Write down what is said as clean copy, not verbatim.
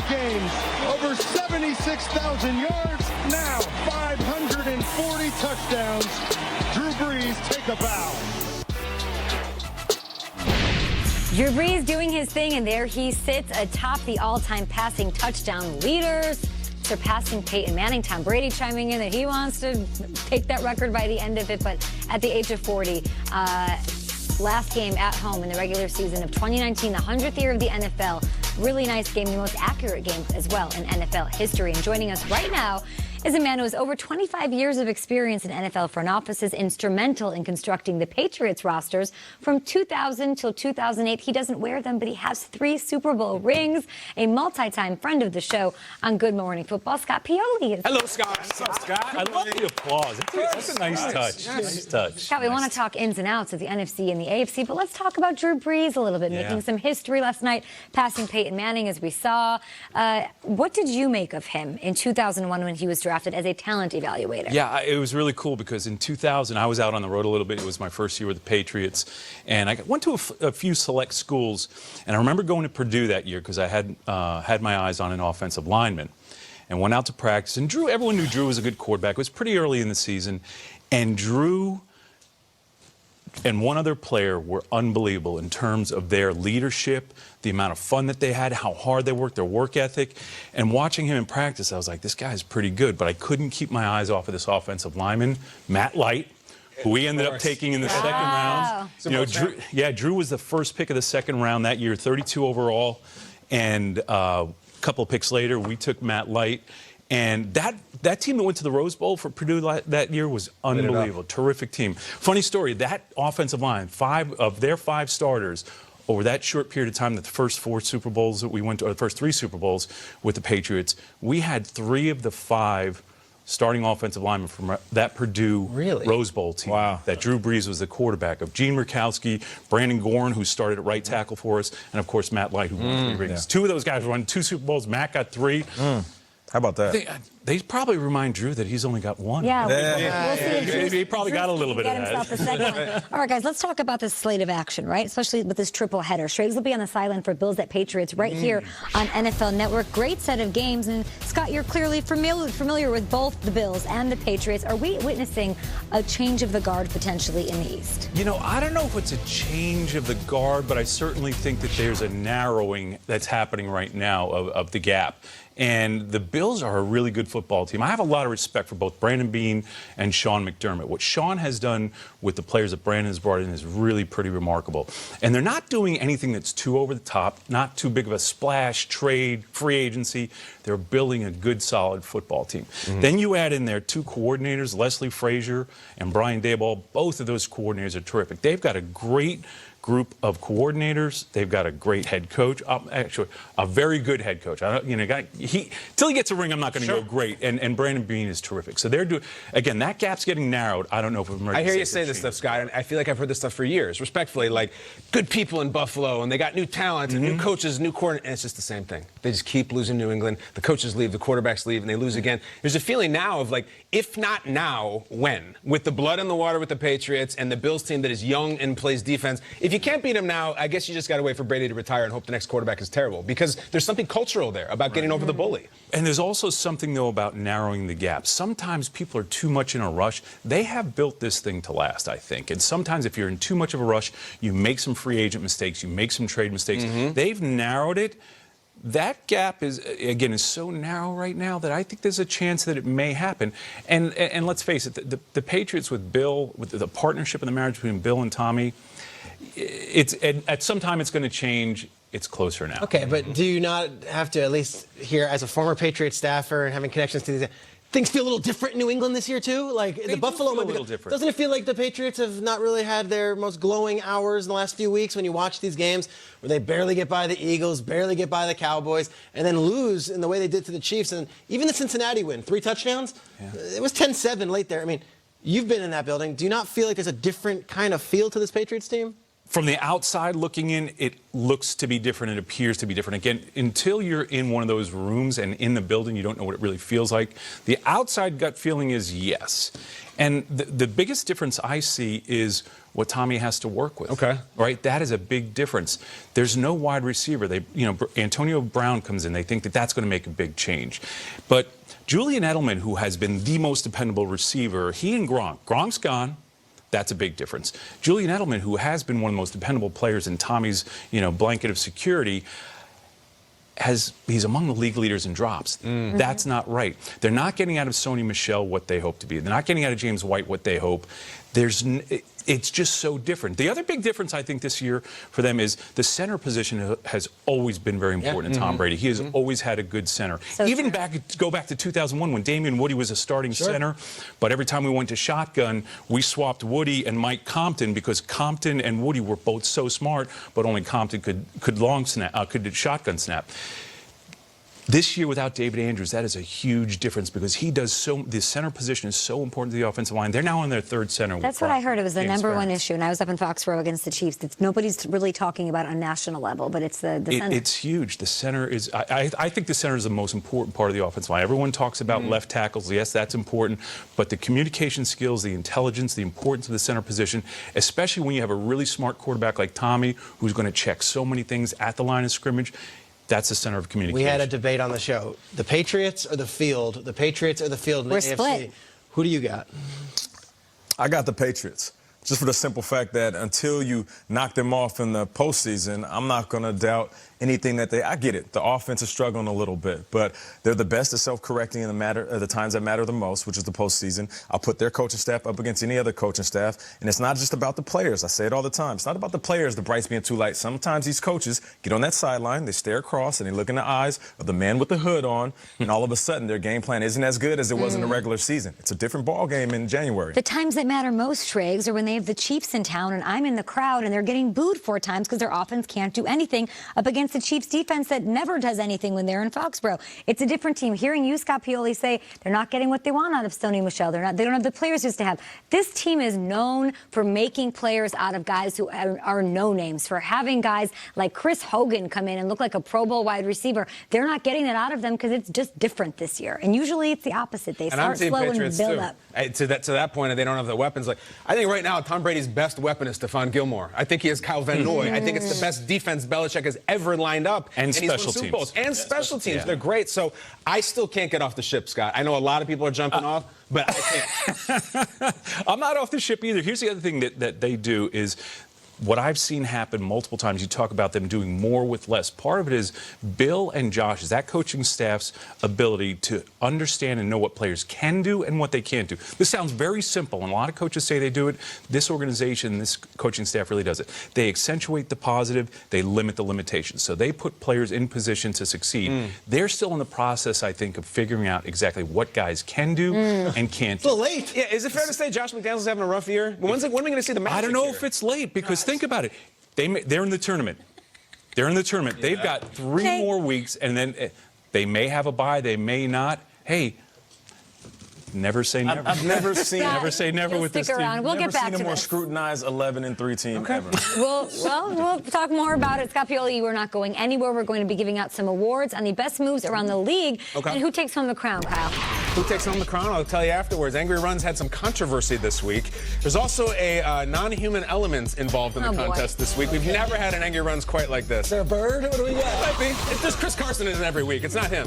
games, over 76,000 yards, now 540 touchdowns. Drew Brees, take a bow. Drew Brees doing his thing, and there he sits atop the all-time passing touchdown leaders, surpassing Peyton Manning. Tom Brady chiming in that he wants to take that record by the end of it, but at the age of 40, last game at home in the regular season of 2019, the 100th year of the NFL. Really nice game, the most accurate game as well in NFL history. And joining us right now is a man who has over 25 years of experience in NFL front offices, instrumental in constructing the Patriots rosters from 2000 till 2008. He doesn't wear them, but he has 3 Super Bowl rings, a multi-time friend of the show on Good Morning Football, Scott Pioli. Hello, Scott. What's up, Scott? I love the applause. That's a nice touch. Nice touch. Scott, we want to talk ins and outs of the NFC and the AFC, but let's talk about Drew Brees a little bit, making some history last night, passing Peyton Manning, as we saw. What did you make of him in 2001 when he was drafted as a talent evaluator? Yeah, it was really cool because in 2000, I was out on the road a little bit. It was my first year with the Patriots. And I went to a few select schools. And I remember going to Purdue that year because I had my eyes on an offensive lineman. And went out to practice. And Drew, everyone knew Drew was a good quarterback. It was pretty early in the season. And Drew and one other player were unbelievable in terms of their leadership, the amount of fun that they had, how hard they worked, their work ethic. And watching him in practice, I was like, this guy's pretty good. But I couldn't keep my eyes off of this offensive lineman, Matt Light, who we ended up taking in the second round. You know, Drew was the first pick of the second round that year, 32 overall. And a couple of picks later, we took Matt Light. And that team that went to the Rose Bowl for Purdue that year was unbelievable. Terrific team. Funny story, that offensive line, 5 of their 5 starters, over that short period of time, the first 4 Super Bowls that we went to, or the first 3 Super Bowls with the Patriots, we had 3 of the 5 starting offensive linemen from that Purdue Rose Bowl team. Wow. That Drew Brees was the quarterback of. Gene Murkowski, Brandon Gorn, who started at right tackle for us, and of course Matt Light, who won 3 rings. 2 of those guys won 2 Super Bowls. Matt got 3. How about that? They probably remind Drew that he's only got 1. We'll see. He probably got a little bit of that. The second one. All right, guys, let's talk about this slate of action, right? Especially with this triple header. Schrags will be on the sideline for Bills at Patriots right here on NFL Network. Great set of games. And, Scott, you're clearly familiar with both the Bills and the Patriots. Are we witnessing a change of the guard potentially in the East? You know, I don't know if it's a change of the guard, but I certainly think that there's a narrowing that's happening right now of the gap. And the Bills are a really good football team. I have a lot of respect for both Brandon Beane and Sean McDermott. What Sean has done with the players that Brandon has brought in is really pretty remarkable. And they're not doing anything that's too over the top, not too big of a splash, trade, free agency. They're building a good, solid football team. Then you add in their 2 coordinators, Leslie Frazier and Brian Daboll. Both of those coordinators are terrific. They've got a great group of coordinators. They've got a great head coach. Actually, a very good head coach. Till he gets a ring, I'm not going to go great. And Brandon Beane is terrific. So they're doing, again, that gap's getting narrowed. I don't know if I'm ready. I hear you say this stuff, Scott, and I feel like I've heard this stuff for years. Respectfully, like good people in Buffalo, and they got new talent, and new coaches, new coordinators, and it's just the same thing. They just keep losing New England. The coaches leave, the quarterbacks leave, and they lose again. There's a feeling now of like, if not now, when? With the blood in the water with the Patriots and the Bills team that is young and plays defense, if you can't beat them now, I guess you just got to wait for Brady to retire and hope the next quarterback is terrible, because there's something cultural there about getting over the bully. And there's also something, though, about narrowing the gap. Sometimes people are too much in a rush. They have built this thing to last, I think. And sometimes if you're in too much of a rush, you make some free agent mistakes, you make some trade mistakes. They've narrowed it. That gap is so narrow right now that I think there's a chance that it may happen. And let's face it, the Patriots with Bill, with the partnership and the marriage between Bill and Tommy, at some time it's going to change. It's closer now. Okay, but do you not have to, at least here as a former Patriot staffer and having connections to these, things feel a little different in New England this year too? Like they the Buffalo might be a little different. Doesn't it feel like the Patriots have not really had their most glowing hours in the last few weeks when you watch these games where they barely get by the Eagles, barely get by the Cowboys, and then lose in the way they did to the Chiefs? And even the Cincinnati win, 3 touchdowns, it was 10-7 late there. I mean, you've been in that building. Do you not feel like there's a different kind of feel to this Patriots team? From the outside looking in, it looks to be different. It appears to be different. Again, until you're in one of those rooms and in the building, you don't know what it really feels like. The outside gut feeling is yes. And the biggest difference I see is what Tommy has to work with. Okay. Right? That is a big difference. There's no wide receiver. Antonio Brown comes in. They think that that's going to make a big change. But Julian Edelman, who has been the most dependable receiver, he and Gronk's gone. That's a big difference. Julian Edelman, who has been one of the most dependable players in Tommy's, blanket of security, he's among the league leaders in drops. That's not right. They're not getting out of Sony Michel what they hope to be. They're not getting out of James White what they hope. It's just so different. The other big difference I think this year for them is the center position has always been very important to Tom Brady. He has always had a good center. So Even go back to 2001 when Damian Woody was a starting center, but every time we went to shotgun, we swapped Woody and Mike Compton because Compton and Woody were both so smart, but only Compton could shotgun snap. This year, without David Andrews, that is a huge difference because the center position is so important to the offensive line. They're now on their third center. That's what I heard. It was the number one issue, and I was up in Foxborough against the Chiefs. Nobody's really talking about it on national level, but it's the center. It's huge. The center is, I think the center is the most important part of the offensive line. Everyone talks about left tackles. Yes, that's important, but the communication skills, the intelligence, the importance of the center position, especially when you have a really smart quarterback like Tommy, who's going to check so many things at the line of scrimmage, that's the center of communication. We had a debate on the show. The Patriots or the field? The Patriots or the field in the AFC? Split. Who do you got? I got the Patriots. Just for the simple fact that until you knock them off in the postseason, I'm not going to doubt anything that I get it. The offense is struggling a little bit, but they're the best at self-correcting in the times that matter the most, which is the postseason. I'll put their coaching staff up against any other coaching staff, and it's not just about the players. I say it all the time. It's not about the players, the brights being too light. Sometimes these coaches get on that sideline, they stare across, and they look in the eyes of the man with the hood on, and all of a sudden their game plan isn't as good as it was in the regular season. It's a different ball game in January. The times that matter most, Triggs, are when they have the Chiefs in town and I'm in the crowd and they're getting booed 4 times because their offense can't do anything up against the Chiefs defense that never does anything when they're in Foxborough. It's a different team. Hearing you, Scott Pioli, say they're not getting what they want out of Sony Michel. They don't have the players used to have. This team is known for making players out of guys who are no names, for having guys like Chris Hogan come in and look like a Pro Bowl wide receiver. They're not getting that out of them because it's just different this year. And usually it's the opposite. They start slow and build up. To that point, they don't have the weapons. Like I think right now, Tom Brady's best weapon is Stephon Gilmore. I think he has Kyle Van Noy. I think it's the best defense Belichick has ever lined up. And he's won special Super teams. Bowls. And special teams. Yeah. They're great. So I still can't get off the ship, Scott. I know a lot of people are jumping off, but I can't. I'm not off the ship either. Here's the other thing that they do is what I've seen happen multiple times. You talk about them doing more with less. Part of it is Bill and Josh's, that coaching staff's ability to understand and know what players can do and what they can't do. This sounds very simple, and a lot of coaches say they do it. This organization, this coaching staff really does it. They accentuate the positive, they limit the limitations. So they put players in position to succeed. They're still in the process, I think, of figuring out exactly what guys can do and can't do. It's a little late. Yeah, is it fair to say Josh McDaniels is having a rough year? When are we going to see the magic I don't know here? if it's late because think about it. They're in the tournament. They're in the tournament. Yeah. They've got 3 more weeks, and then they may have a bye. They may not. Hey, never say never. I've never seen. Never say never with this team. We'll get back to a more this. scrutinized 11-3 team ever. We'll talk more about it. Scott Pioli, we're not going anywhere. We're going to be giving out some awards on the best moves around the league. Okay. And who takes home the crown, Kyle? Who takes home the crown? I'll tell you afterwards. Angry Runs had some controversy this week. There's also a non-human element involved in the contest this week. We've never had an Angry Runs quite like this. Is there a bird? What do we got? Might be. It's just Chris Carson in it every week. It's not him.